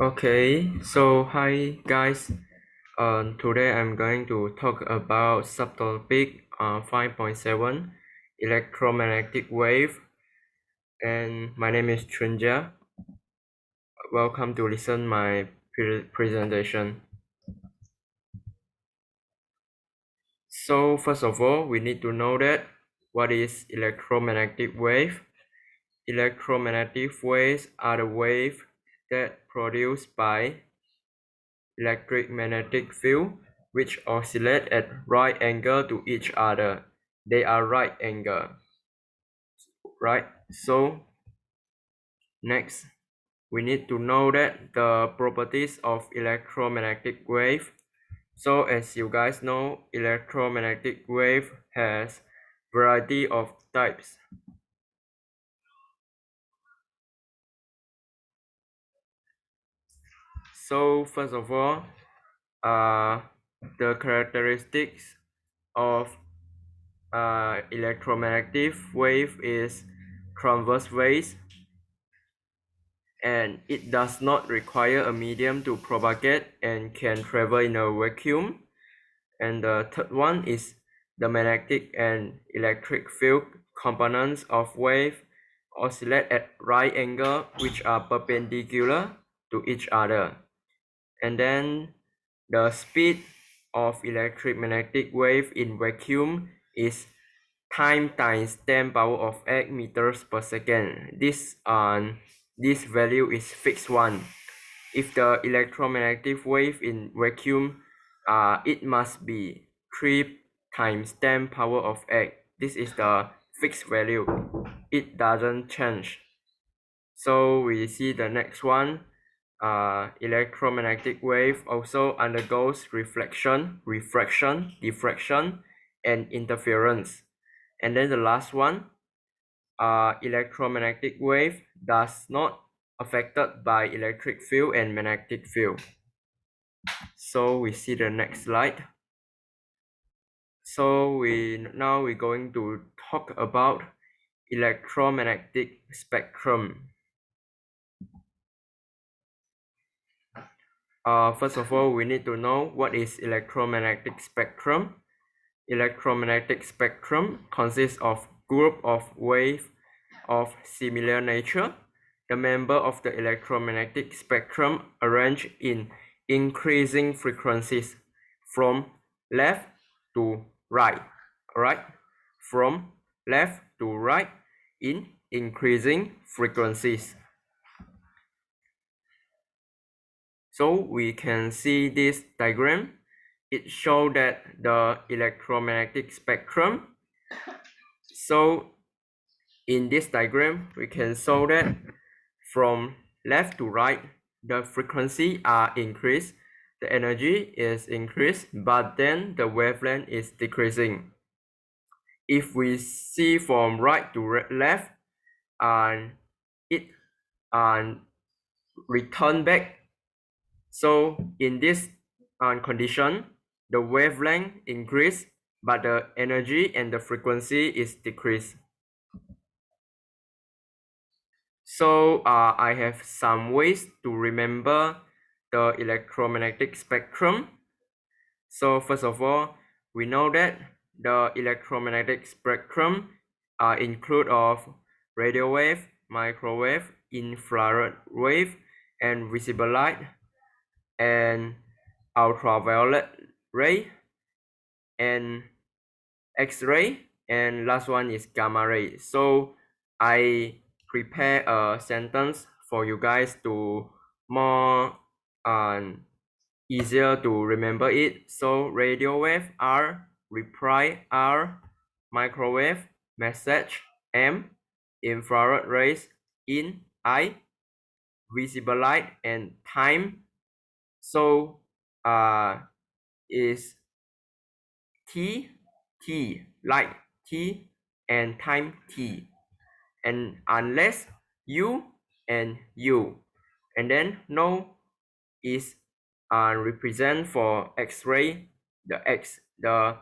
Okay, so hi guys. Today I'm going to talk about subtopic 5.7 electromagnetic wave, and my name is Chunja. Welcome to listen my presentation. So first of all, we need to know that what is electromagnetic wave. Electromagnetic waves are the waves that produced by electric magnetic field which oscillate at right angle to each other. They are right angle, right? So next, we need to know that the properties of electromagnetic wave. So as you guys know, electromagnetic wave has variety of types. So first of all, the characteristics of electromagnetic wave is transverse wave, and it does not require a medium to propagate and can travel in a vacuum. And the third one is the magnetic and electric field components of wave oscillate at right angle which are perpendicular to each other. And then the speed of electromagnetic wave in vacuum is time times 10 power of 8 meters per second. This value is fixed one. If the electromagnetic wave in vacuum, it must be 3 times 10 power of 8. This is the fixed value. It doesn't change. So we see the next one. Electromagnetic wave also undergoes reflection, refraction, diffraction, and interference. And then the last one, electromagnetic wave does not affected by electric field and magnetic field. So we see the next slide. So we're going to talk about electromagnetic spectrum. First of all, we need to know what is electromagnetic spectrum. Electromagnetic spectrum consists of group of waves of similar nature. The member of the electromagnetic spectrum arranged in increasing frequencies from left to right. Alright? From left to right in increasing frequencies. So we can see this diagram. It shows that the electromagnetic spectrum. So in this diagram, we can show that from left to right, the frequency are increased, the energy is increased, but then the wavelength is decreasing. If we see from right to left, and it return back. So in this condition, the wavelength increase, but the energy and the frequency is decreased. So I have some ways to remember the electromagnetic spectrum. So first of all, we know that the electromagnetic spectrum include of radio wave, microwave, infrared wave, and visible light, and ultraviolet ray, and X-ray, and last one is gamma ray. So I prepare a sentence for you guys to more easier to remember it. So radio wave R, reply R, microwave message M, infrared rays in I, visible light and time. So is T, light T, and time T, and unless U and U, and then no is represent for X-ray. The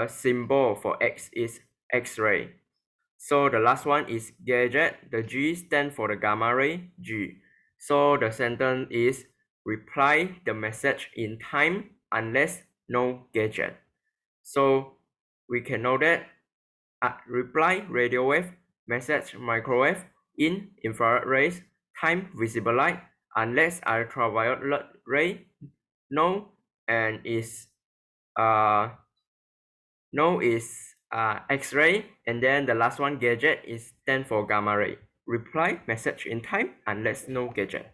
symbol for X is X-ray. So the last one is gadget. The G stand for the gamma ray, G. So the sentence is reply the message in time unless no gadget. So we can know that reply radio wave, message microwave, in infrared rays, time visible light, unless ultraviolet ray, no, and is uh no is X-ray, and then the last one gadget is stand for gamma ray. Reply message in time unless no gadget.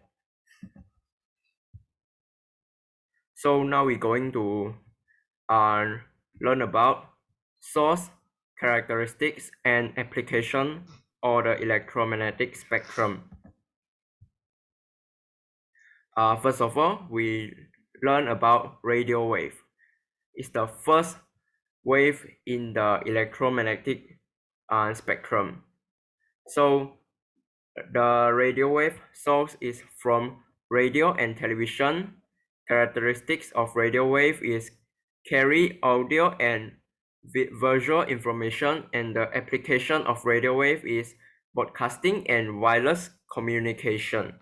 So now we're going to learn about source, characteristics, and application of the electromagnetic spectrum. First of all, we learn about radio wave. It's the first wave in the electromagnetic spectrum. So the radio wave source is from radio and television. Characteristics of radio wave is carry audio and visual information, and the application of radio wave is broadcasting and wireless communication.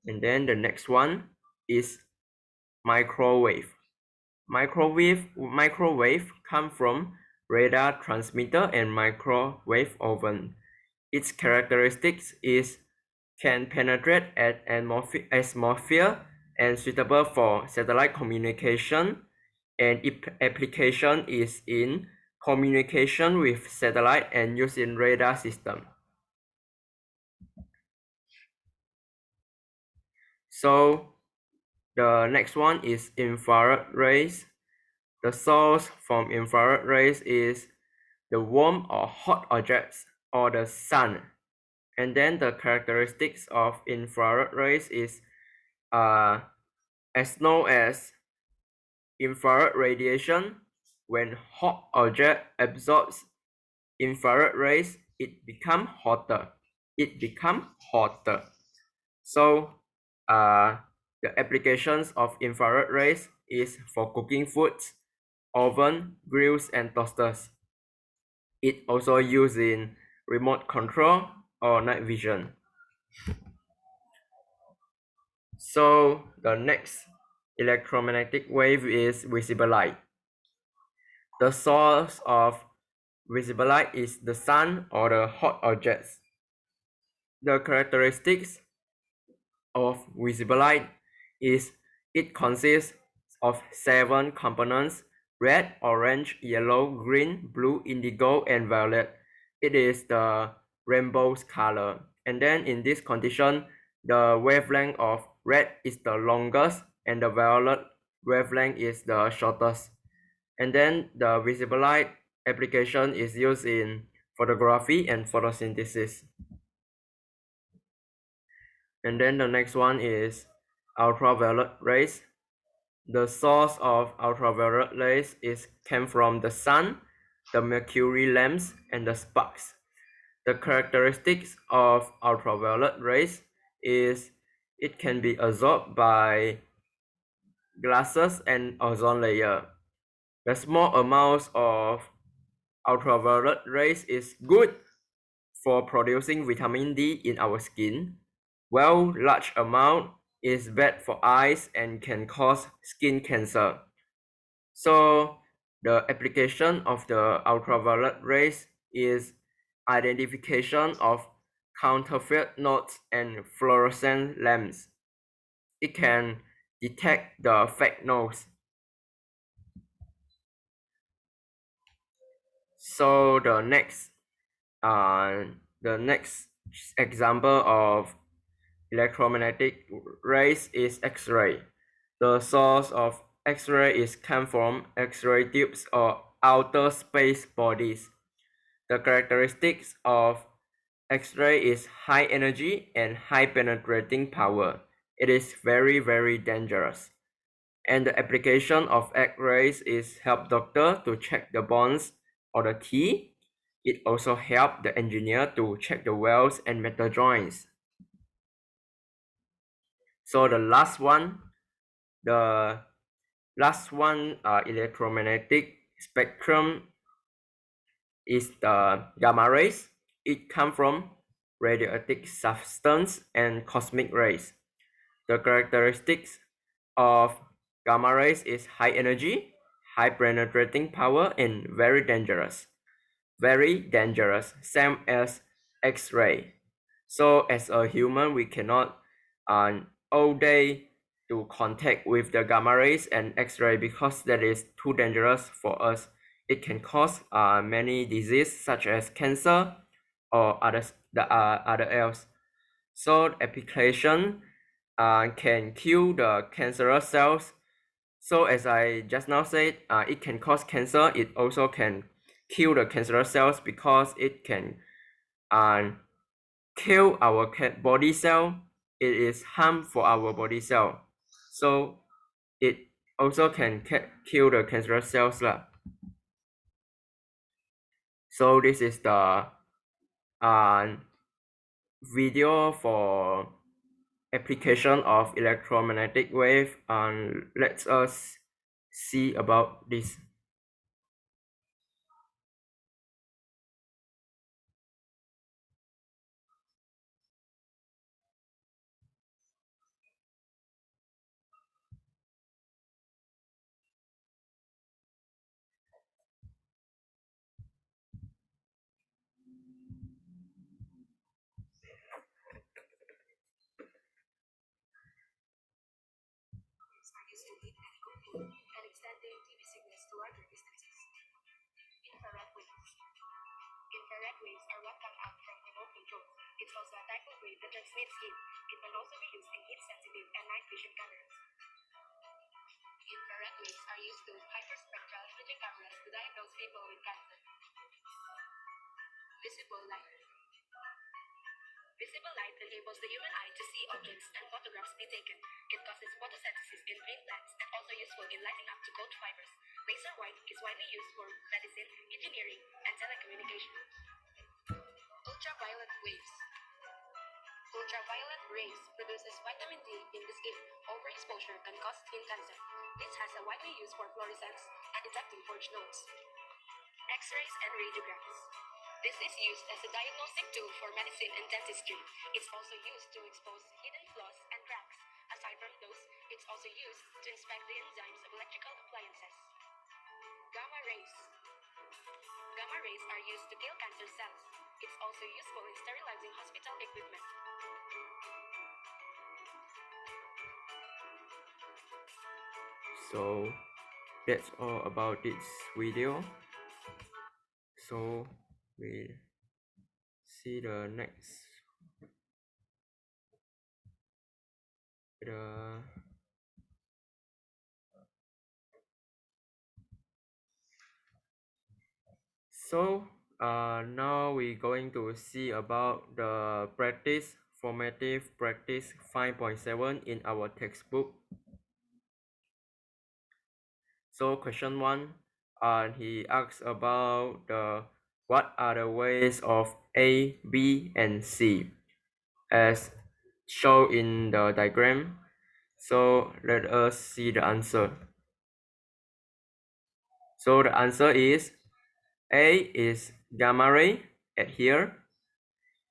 And then the next one is microwave. Microwave come from radar transmitter and microwave oven. Its characteristics is can penetrate at atmosphere and suitable for satellite communication, and its application is in communication with satellite and used in radar system. So the next one is infrared rays. The source from infrared rays is the warm or hot objects or the sun. And then the characteristics of infrared rays is as known as infrared radiation. When hot object absorbs infrared rays, it become hotter. So the applications of infrared rays is for cooking foods, oven, grills, and toasters. It also used in remote control or night vision. So the next electromagnetic wave is visible light. The source of visible light is the sun or the hot objects. The characteristics of visible light is it consists of 7 components: red, orange, yellow, green, blue, indigo, and violet. It is the rainbow's color. And then in this condition, the wavelength of red is the longest and the violet wavelength is the shortest. And then the visible light application is used in photography and photosynthesis. And then the next one is ultraviolet rays. The source of ultraviolet rays came from the sun, the mercury lamps, and the sparks. The characteristics of ultraviolet rays is it can be absorbed by glasses and ozone layer. The small amounts of ultraviolet rays is good for producing vitamin D in our skin, while large amount is bad for eyes and can cause skin cancer. So the application of the ultraviolet rays is identification of counterfeit notes and fluorescent lamps. It can detect the fake notes. So the next example of electromagnetic rays is X-ray. The source of X-ray is come from X-ray tubes or outer space bodies. The characteristics of X-ray is high energy and high penetrating power. It is very, very dangerous. And the application of X-rays is help doctor to check the bones or the teeth. It also help the engineer to check the welds and metal joints. So the last one electromagnetic spectrum is the gamma rays. It come from radioactive substance, and cosmic rays. The characteristics of gamma rays is high energy, high penetrating power, and very dangerous. Very dangerous, same as X-ray. So as a human, we cannot all day to contact with the gamma rays and X-ray because that is too dangerous for us. It can cause many diseases such as cancer or other else. So application can kill the cancerous cells. So as I just now said, it can cause cancer. It also can kill the cancerous cells because it can kill our body cell. It is harm for our body cell. So it also can kill the cancerous cells lah. So this is the video for application of electromagnetic wave, and let us see about this. Infrared waves are what come out from remote controls. It's also a type of wave that transmits heat. It can also be used in heat-sensitive and night vision cameras. Infrared waves are used to hyperspectral imaging cameras to diagnose people with cancer. Visible light. Visible light enables the human eye to see objects and photographs be taken. It causes photosynthesis in green plants and also useful in lighting up to cold fibers. Laser white is widely used for medicine, engineering, and telecommunication. Ultraviolet waves. Ultraviolet rays produces vitamin D in the skin. Overexposure can cause skin cancer. This has a widely used for fluorescence and detecting forged notes. X-rays and radiographs. This is used as a diagnostic tool for medicine and dentistry. It's also used to expose hidden flaws and cracks. Aside from those, it's also used to inspect the enzymes of electrical appliances. Gamma rays. Gamma rays are used to kill cancer cells. It's also useful in sterilizing hospital equipment. So that's all about this video. So we see the next so now we're going to see about the formative practice 5.7 in our textbook. So question 1, he asks about what are the ways of A, B, and C as shown in the diagram. So let us see the answer. So the answer is A is gamma ray at here,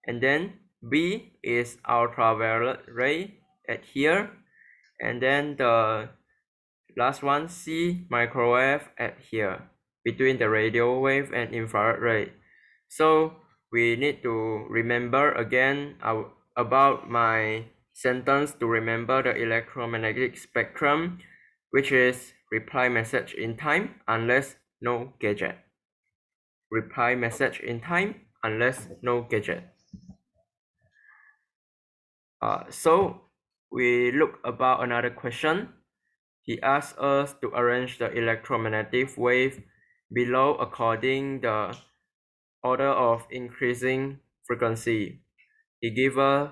and then B is ultraviolet ray at here, and then the last one, C, microwave at here, between the radio wave and infrared ray. So we need to remember again about my sentence to remember the electromagnetic spectrum, which is reply message in time unless no gadget. Reply message in time unless no gadget. So we look about another question. He asks us to arrange the electromagnetic wave below according the order of increasing frequency. He gives us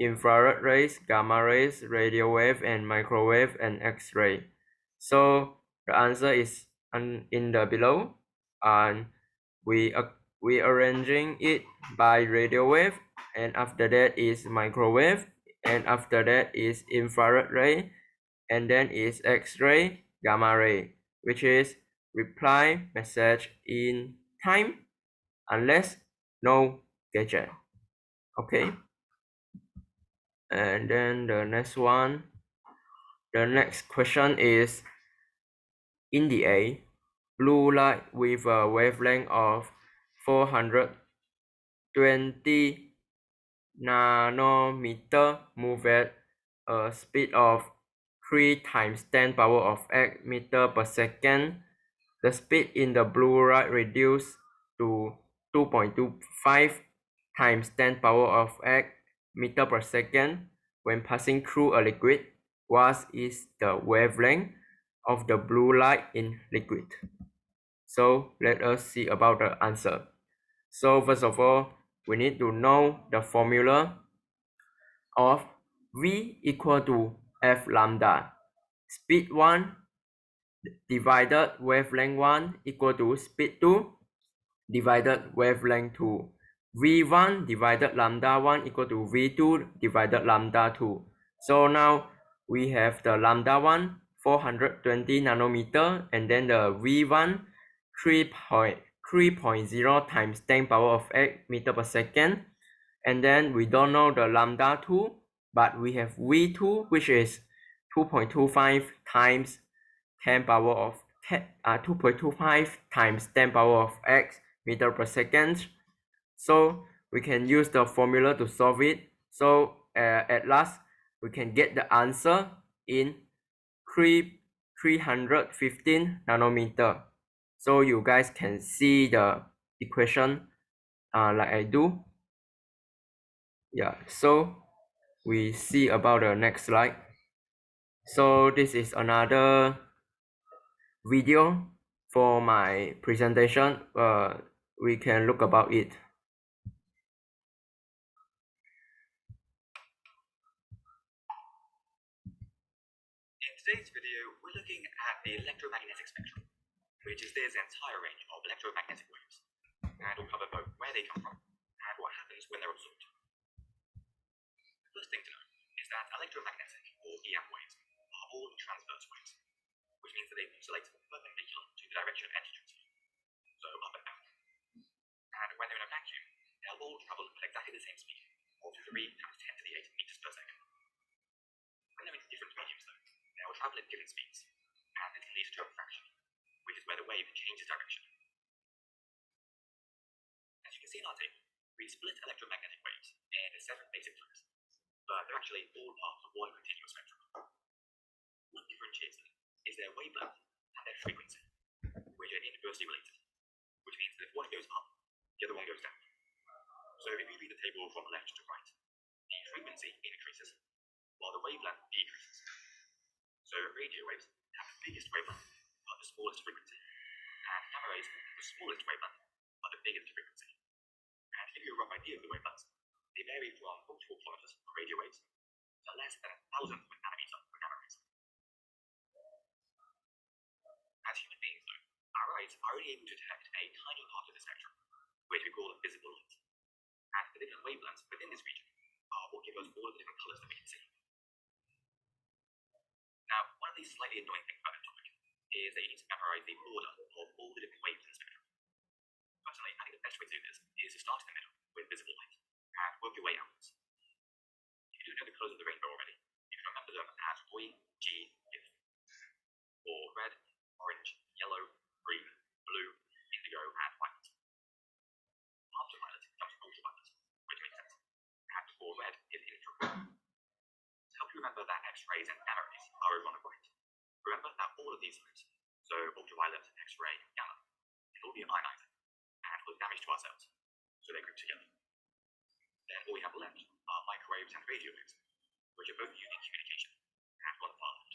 infrared rays, gamma rays, radio wave, and microwave and X-ray. So the answer is in the below, and we arranging it by radio wave, and after that is microwave, and after that is infrared ray, and then is X-ray, gamma ray, which is reply message in time unless no gadget. Okay, and then the next question is, in the A, blue light with a wavelength of 420 nanometer move at a speed of 3 times 10 power of 8 meter per second. The speed in the blue light reduced to 2.25 times 10 power of 8 meter per second when passing through a liquid. What is the wavelength of the blue light in liquid? So let us see about the answer. So first of all, we need to know the formula of V equal to F lambda. Speed 1 divided wavelength 1 equal to speed 2 divided wavelength 2. V1 divided lambda 1 equal to V2 divided lambda 2. So now we have the lambda 1 420 nanometer, and then the V1 3.0 times 10 power of 8 meter per second. And then we don't know the lambda 2, but we have V2, which is 2.25 times 10 power of 2.25 times 10 power of x meter per second. So we can use the formula to solve it. So at last, we can get the answer in 315 nanometer. So you guys can see the equation like I do. Yeah, so we see about the next slide. So this is another video for my presentation. We can look about it. In today's video, we're looking at the electromagnetic spectrum, which is this entire range of electromagnetic waves, and we'll cover both where they come from and what happens when they're absorbed. The first thing to know is that electromagnetic, or EM waves, are all transverse waves, which means that they oscillate perpendicular to the direction of energy transfer, so up and down. And when they're in a vacuum, they'll all travel at exactly the same speed, or 3 times 10 to the 8 meters per second. When they're in different mediums, though, they will travel at different speeds, and this can lead to refraction, which is where the wave changes direction. As you can see in our table, we split electromagnetic waves into 7 basic types, but they're actually all part of one continuous spectrum. What differentiates them is their wavelength and their frequency, which are inversely related, which means that if one goes up, the other one goes down. So if you read the table from left to right, the frequency increases, while the wavelength decreases. So radio waves have the biggest wavelength, but the smallest frequency, and gamma rays have the smallest wavelength, but the biggest frequency. And to give you a rough idea of the wavelengths, they vary from multiple kilometers for radio waves to less than 1,000th of a nanometer for gamma rays. As human beings, though, our eyes are only able to detect a tiny part of the spectrum, which we call visible light. And the different wavelengths within this region are what give us all of the different colors that we can see. Now, one of these slightly annoying things about that topic is that you need to memorize the order of all the different waves in the spectrum. Personally, I think the best way to do this is to start in the middle with visible light and work your way outwards. If you do know the colors of the rainbow already, you can remember them as Y, G, F, or red, orange, yellow, green, blue, indigo, and white. After violet comes ultraviolet, which makes sense, and before red is infrared. To help you remember that X-rays and gamma rays are over on the right, remember that all of these lights, so ultraviolet, X-ray, gamma, can all be ionizing and cause damage to our cells, so they're grouped together. Then all we have left are microwaves and radio waves, which are both used in communication and on the far left.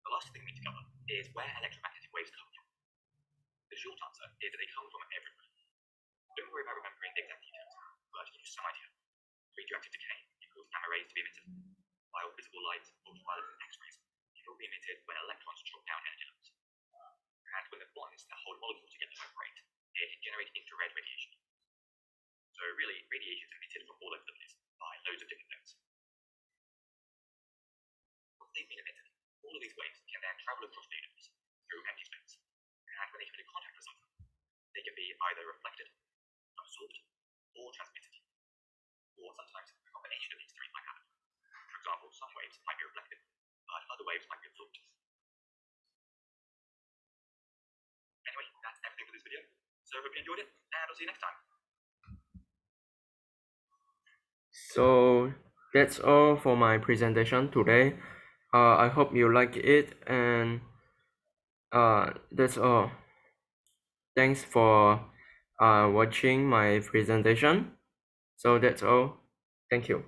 The last thing we need to cover is where electromagnetic waves come from. The short answer is that they come from everywhere. Don't worry about remembering the exact details, but to give you some idea, radioactive decay can cause gamma rays to be emitted, while visible light, ultraviolet, and X-rays can all be emitted when electrons drop down energy levels. And when the bonds that hold molecules together vibrate, it can generate infrared radiation. So really, radiation is emitted from all over the place by loads of different nodes. Once they've been emitted, all of these waves can then travel across the universe through empty space, and when they come into contact with something, they can be either reflected, absorbed, or transmitted. Or sometimes a combination of these three might happen. For example, some waves might be reflected, but other waves might be absorbed. Anyway, that's everything for this video. So I hope you enjoyed it, and I'll see you next time. So that's all for my presentation today. I hope you like it, and that's all. Thanks for watching my presentation. So that's all. Thank you.